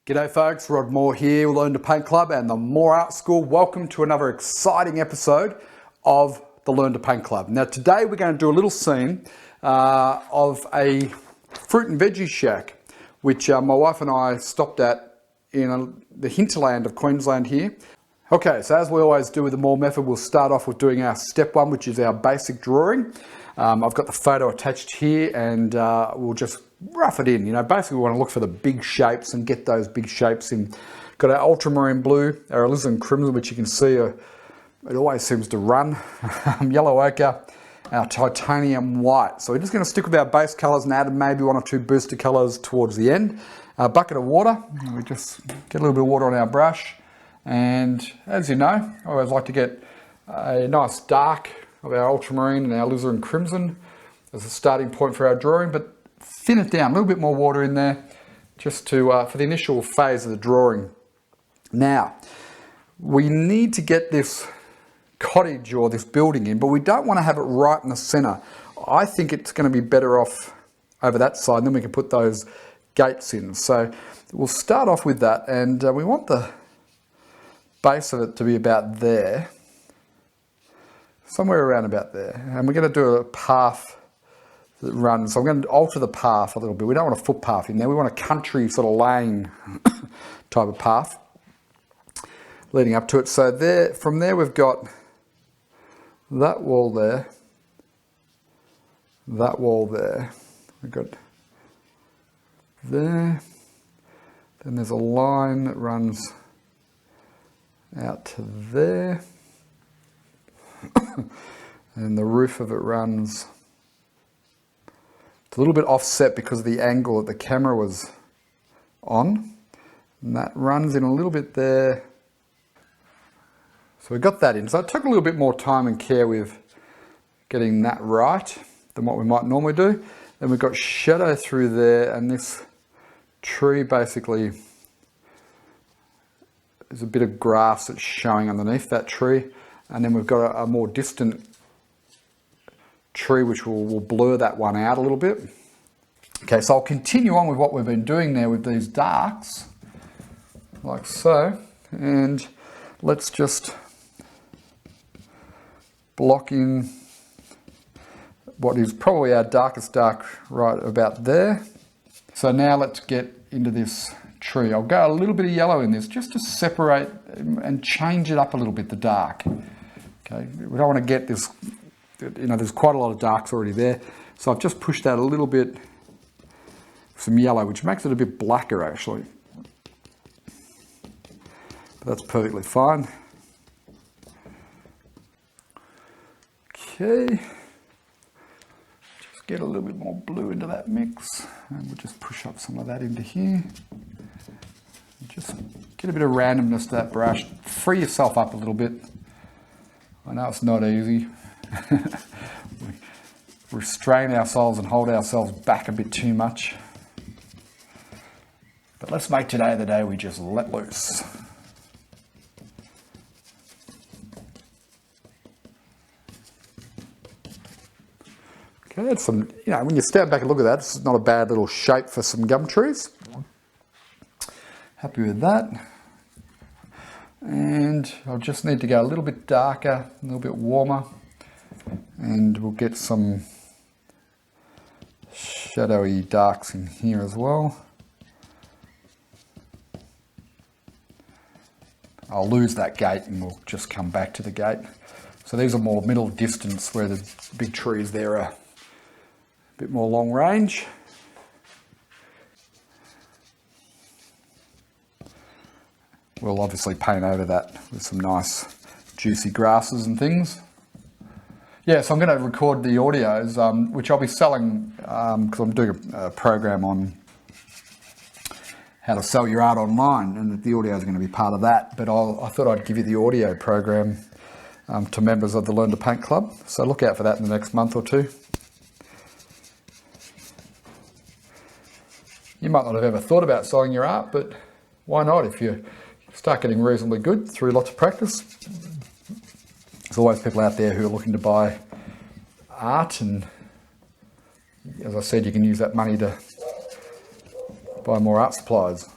G'day folks, Rod Moore here with Learn to Paint Club and the Moore Art School. Welcome to another exciting episode of the Learn to Paint Club. Now today we're going to do a little scene of a fruit and veggie shack, which my wife and I stopped at in the hinterland of Queensland here. Okay, so as we always do with the Moore method, we'll start off with doing our step one, which is our basic drawing. I've got the photo attached here and we'll just rough it in. You know, basically we want to look for the big shapes and get those big shapes in. Got our ultramarine blue, our alizarin crimson, which you can see it always seems to run, yellow ochre, our titanium white. So we're just going to stick with our base colours and add maybe one or two booster colours towards the end. A bucket of water, we just get a little bit of water on our brush, and as you know, I always like to get a nice dark of our ultramarine and our alizarin crimson as a starting point for our drawing, but thin it down, a little bit more water in there just to for the initial phase of the drawing. Now, we need to get this cottage or this building in, but we don't want to have it right in the center. I think it's going to be better off over that side, and then we can put those gates in. So we'll start off with that, and we want the base of it to be about there, somewhere around about there, and we're going to do a path that runs. So I'm going to alter the path a little bit. We don't want a footpath in there. We want a country sort of lane type of path leading up to it. So there, from there we've got that wall there, that wall there. We've got there. Then there's a line that runs out to there. And the roof of it runs, it's a little bit offset because of the angle that the camera was on, and that runs in a little bit there. So we got that in. So it took a little bit more time and care with getting that right than what we might normally do. Then we've got shadow through there, and this tree basically is a bit of grass that's showing underneath that tree. And then we've got a more distant tree which will blur that one out a little bit. Okay, so I'll continue on with what we've been doing there with these darks, like so. And let's just block in what is probably our darkest dark right about there. So now let's get into this tree. I'll go a little bit of yellow in this just to separate and change it up a little bit, the dark. Okay, we don't want to get this, you know, there's quite a lot of darks already there. So I've just pushed out a little bit of some yellow, which makes it a bit blacker actually. But that's perfectly fine. Okay, just get a little bit more blue into that mix, and we'll just push up some of that into here. Just get a bit of randomness to that brush, free yourself up a little bit. I know it's not easy. We restrain ourselves and hold ourselves back a bit too much. But let's make today the day we just let loose. Okay, that's some, you know, when you stand back and look at that, it's not a bad little shape for some gum trees. Happy with that. And I'll just need to go a little bit darker, a little bit warmer, and we'll get some shadowy darks in here as well. I'll lose that gate and we'll just come back to the gate. So these are more middle distance, where the big trees there are a bit more long range. We'll obviously paint over that with some nice juicy grasses and things. Yeah, so I'm going to record the audios, which I'll be selling because I'm doing a program on how to sell your art online, and the audio is going to be part of that. But I thought I'd give you the audio program to members of the Learn to Paint Club. So look out for that in the next month or two. You might not have ever thought about selling your art, but why not if you start getting reasonably good through lots of practice. There's always people out there who are looking to buy art, and as I said, you can use that money to buy more art supplies.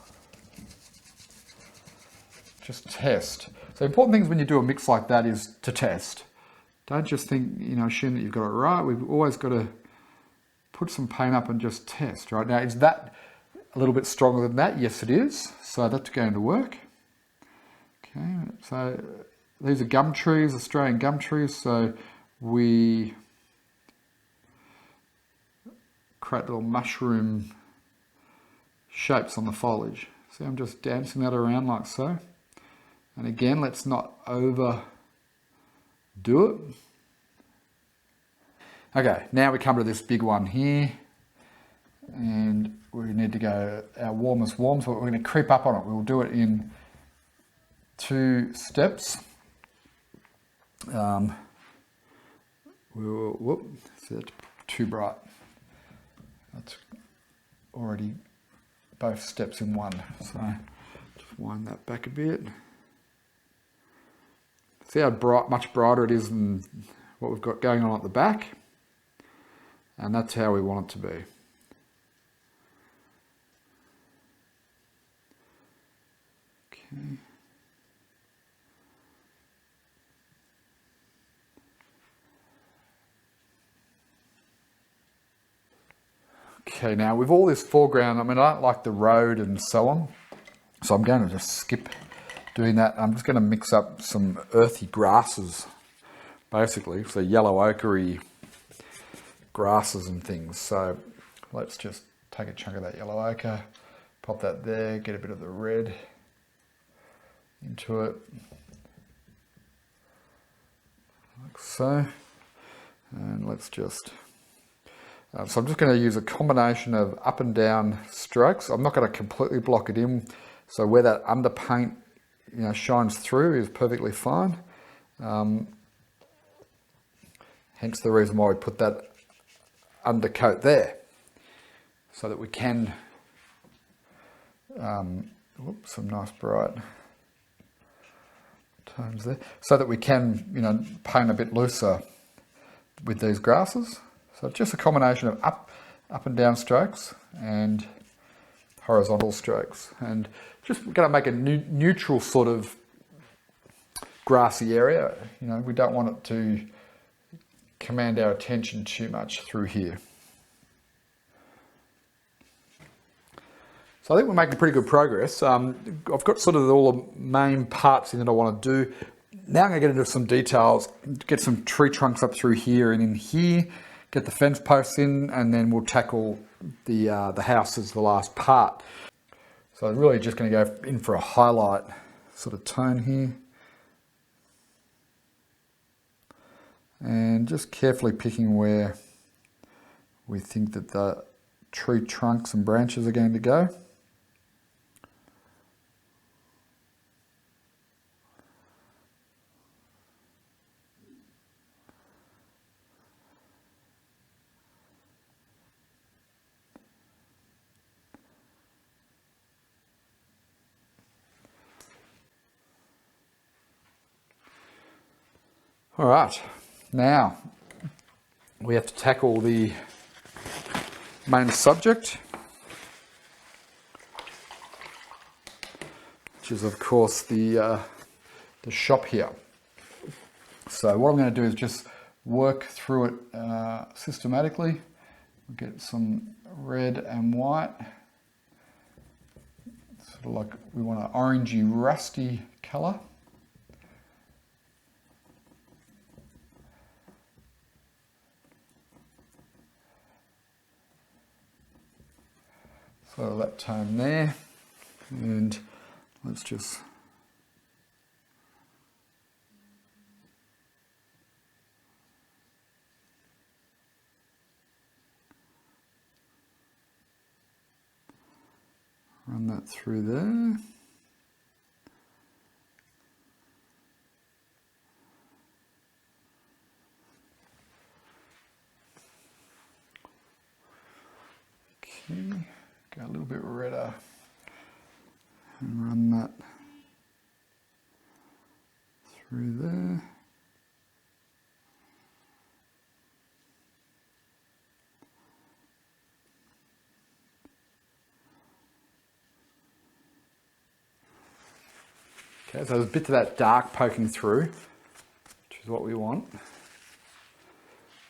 just test. So the important things when you do a mix like that is to test. Don't just think, assume that you've got it right. We've always got to put some paint up and just test, right? Now, is that a little bit stronger than that? Yes, it is. So that's going to work. Okay, so these are gum trees, Australian gum trees. So we create little mushroom shapes on the foliage. See, I'm just dancing that around like so. And again, let's not overdo it. Okay, now we come to this big one here. And we need to go our warmest warm, so we're going to creep up on it. We'll do it in 2 steps. Whoop, see, that's too bright. That's already both steps in one. So just wind that back a bit. See how much brighter it is than what we've got going on at the back. And that's how we want it to be. Okay. Okay, now with all this foreground, I don't like the road and so on, so I'm going to just skip doing that. I'm just going to mix up some earthy grasses, basically, so yellow ochre-y grasses and things. So let's just take a chunk of that yellow ochre, pop that there, get a bit of the red into it, like so, and let's just... so I'm just going to use a combination of up and down strokes. I'm not going to completely block it in, so where that underpaint shines through is perfectly fine. Hence the reason why we put that undercoat there, so that we can, some nice bright tones there, so that we can, paint a bit looser with these grasses. So just a combination of up and down strokes and horizontal strokes, and just going to make a neutral sort of grassy area. We don't want it to command our attention too much through here. So I think we're making pretty good progress. I've got sort of all the main parts in that I want to do. Now I'm going to get into some details, get some tree trunks up through here and in here, get the fence posts in, and then we'll tackle the house as the last part. So I'm really just going to go in for a highlight sort of tone here. And just carefully picking where we think that the tree trunks and branches are going to go. All right, now we have to tackle the main subject, which is of course the shop here. So what I'm going to do is just work through it systematically. We'll get some red and white, sort of like we want an orangey rusty colour. So that tone there, and let's just run that through there. Okay. Go a little bit redder and run that through there. Okay, so there's a bit of that dark poking through, which is what we want.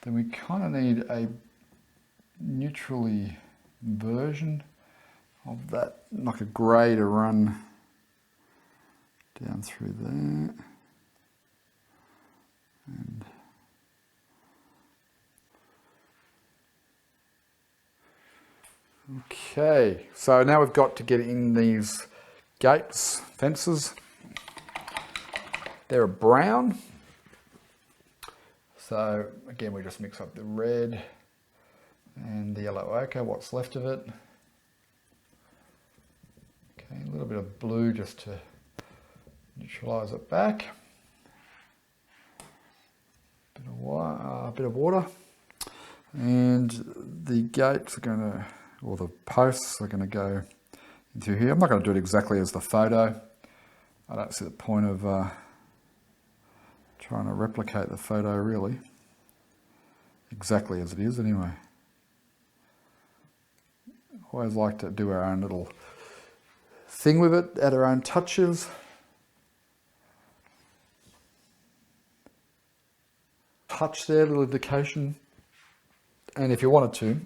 Then we kind of need a neutrally version of that, like a grey to run down through there. And okay, so now we've got to get in these gates, fences. They're brown. So again, we just mix up the red and the yellow ochre, what's left of it. Okay, a little bit of blue just to neutralise it back. A bit of water. And the gates are going to, or the posts are going to go into here. I'm not going to do it exactly as the photo. I don't see the point of trying to replicate the photo really. Exactly as it is anyway. Always like to do our own little thing with it, add our own touches. Touch there, little indication. And if you wanted to,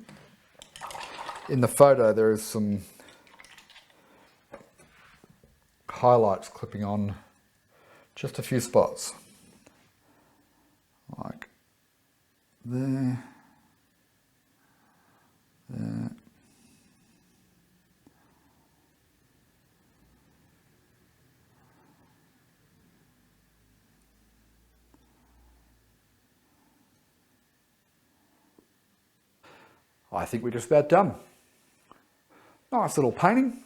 in the photo there is some highlights clipping on just a few spots. Like there, there. I think we're just about done. Nice little painting.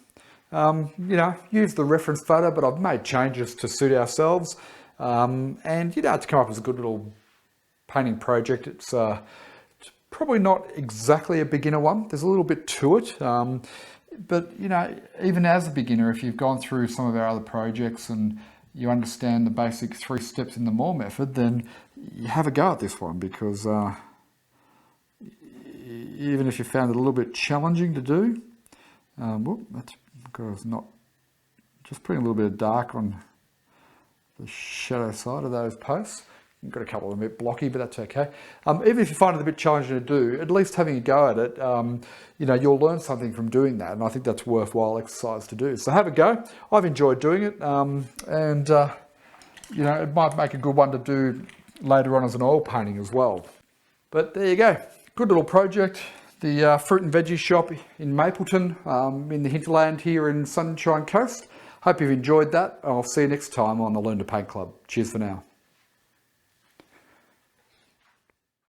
You know, use the reference photo, but I've made changes to suit ourselves. And you know, to come up with a good little painting project. It's probably not exactly a beginner one. There's a little bit to it. But you know, even as a beginner, if you've gone through some of our other projects and you understand the basic 3 steps in the more method, then you have a go at this one, because even if you found it a little bit challenging to do, that's because not just putting a little bit of dark on the shadow side of those posts. You've got a couple of them a bit blocky, but that's okay. Even if you find it a bit challenging to do, at least having a go at it, you know, you'll learn something from doing that, and I think that's a worthwhile exercise to do. So have a go. I've enjoyed doing it, and you know, it might make a good one to do later on as an oil painting as well. But there you go. Good little project. The fruit and veggie shop in Mapleton, in the hinterland here in Sunshine Coast. Hope you've enjoyed that. I'll see you next time on the Learn to Paint Club. Cheers for now.